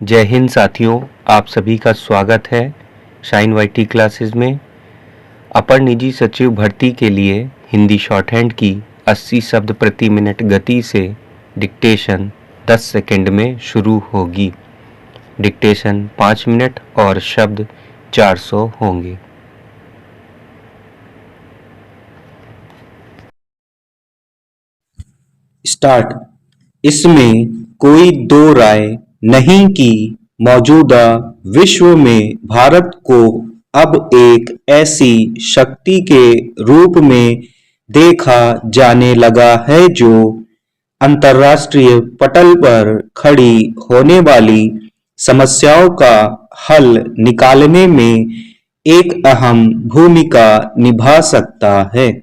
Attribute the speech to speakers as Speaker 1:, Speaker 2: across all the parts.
Speaker 1: जय हिंद साथियों, आप सभी का स्वागत है शाइन वाईटी क्लासेस में। अपर निजी सचिव भर्ती के लिए हिंदी शॉर्ट हैंड की 80 शब्द प्रति मिनट गति से डिक्टेशन 10 सेकंड में शुरू होगी। डिक्टेशन 5 मिनट और शब्द 400 होंगे।
Speaker 2: स्टार्ट। इसमें कोई दो राय नहीं कि मौजूदा विश्व में भारत को अब एक ऐसी शक्ति के रूप में देखा जाने लगा है जो अंतर्राष्ट्रीय पटल पर खड़ी होने वाली समस्याओं का हल निकालने में एक अहम भूमिका निभा सकता है।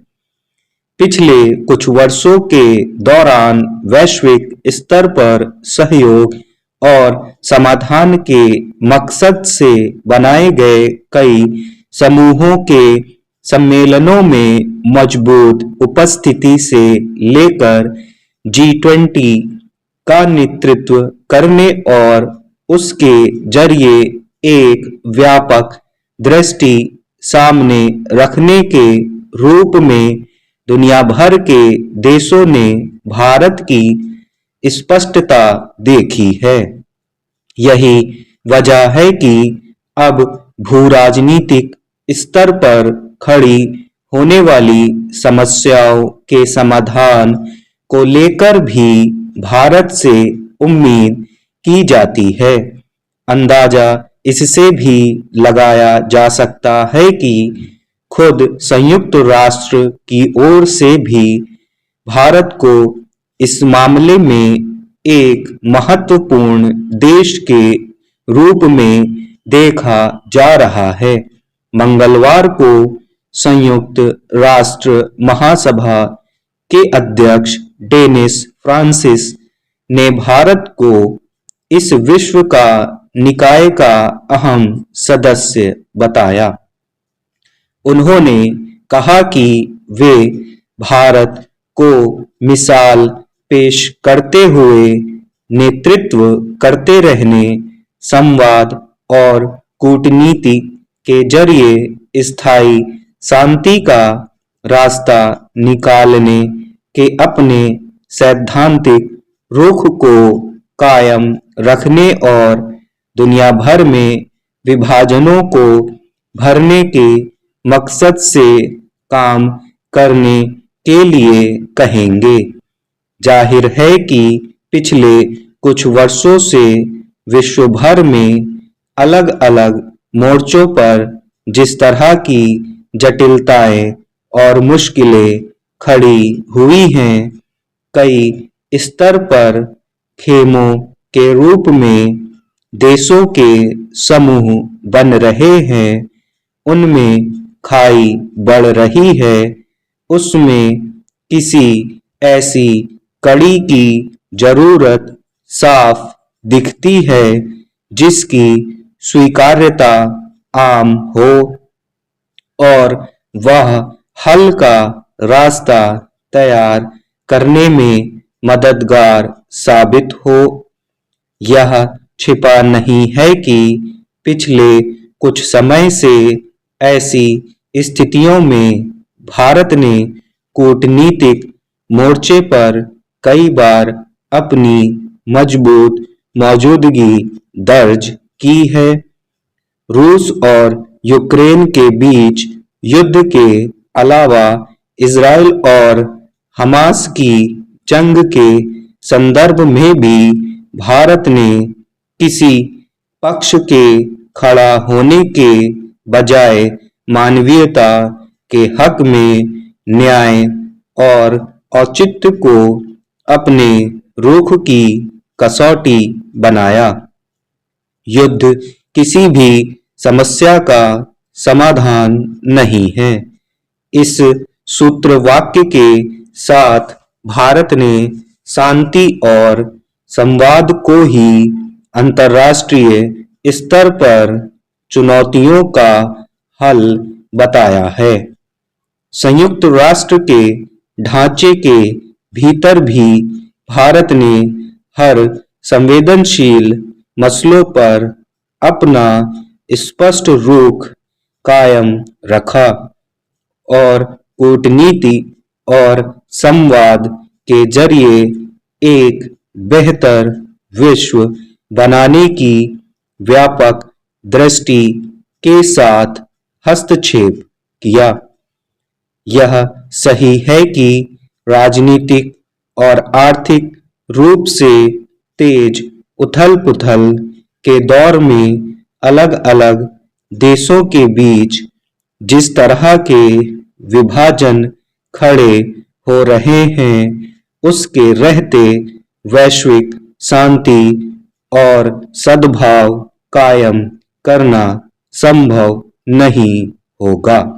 Speaker 2: पिछले कुछ वर्षों के दौरान वैश्विक स्तर पर सहयोग और समाधान के मकसद से बनाए गए कई समूहों के सम्मेलनों में मजबूत उपस्थिति से लेकर G20 का नेतृत्व करने और उसके जरिए एक व्यापक दृष्टि सामने रखने के रूप में दुनिया भर के देशों ने भारत की स्पष्टता देखी है। यही वजह है कि अब भू-राजनीतिक स्तर पर खड़ी होने वाली समस्याओं के समाधान को लेकर भी भारत से उम्मीद की जाती है। अंदाजा इससे भी लगाया जा सकता है कि खुद संयुक्त राष्ट्र की ओर से भी भारत को इस मामले में एक महत्वपूर्ण देश के रूप में देखा जा रहा है। मंगलवार को संयुक्त राष्ट्र महासभा के अध्यक्ष डेनिस फ्रांसिस ने भारत को इस विश्व का निकाय का अहम सदस्य बताया। उन्होंने कहा कि वे भारत को मिसाल पेश करते हुए नेतृत्व करते रहने, संवाद और कूटनीति के जरिए स्थायी शांति का रास्ता निकालने के अपने सैद्धांतिक रुख को कायम रखने और दुनिया भर में विभाजनों को भरने के मकसद से काम करने के लिए कहेंगे। जाहिर है कि पिछले कुछ वर्षों से विश्व भर में अलग-अलग मोर्चों पर जिस तरह की जटिलताएं और मुश्किलें खड़ी हुई हैं, कई स्तर पर खेमों के रूप में देशों के समूह बन रहे हैं, उनमें खाई बढ़ रही है, उसमें किसी ऐसी कड़ी की जरूरत साफ दिखती है जिसकी स्वीकार्यता आम हो और वह हल का रास्ता तैयार करने में मददगार साबित हो। यह छिपा नहीं है कि पिछले कुछ समय से ऐसी स्थितियों में भारत ने कूटनीतिक मोर्चे पर कई बार अपनी मजबूत मौजूदगी दर्ज की है। रूस और यूक्रेन के बीच युद्ध के अलावा इजराइल और हमास की जंग के संदर्भ में भी भारत ने किसी पक्ष के खड़ा होने के बजाय मानवीयता के हक में न्याय और औचित्य को अपने रुख की कसौटी बनाया। युद्ध किसी भी समस्या का समाधान नहीं है। इस सूत्रवाक्य के साथ भारत ने शांति और संवाद को ही अंतर्राष्ट्रीय स्तर पर चुनौतियों का हल बताया है। संयुक्त राष्ट्र के ढांचे के भीतर भी भारत ने हर संवेदनशील मसलों पर अपना स्पष्ट रुख कायम रखा और कूटनीति और संवाद के जरिए एक बेहतर विश्व बनाने की व्यापक दृष्टि के साथ हस्तक्षेप किया। यह सही है कि राजनीतिक और आर्थिक रूप से तेज उथल-पुथल के दौर में अलग-अलग देशों के बीच जिस तरह के विभाजन खड़े हो रहे हैं, उसके रहते वैश्विक शांति और सद्भाव कायम करना संभव नहीं होगा।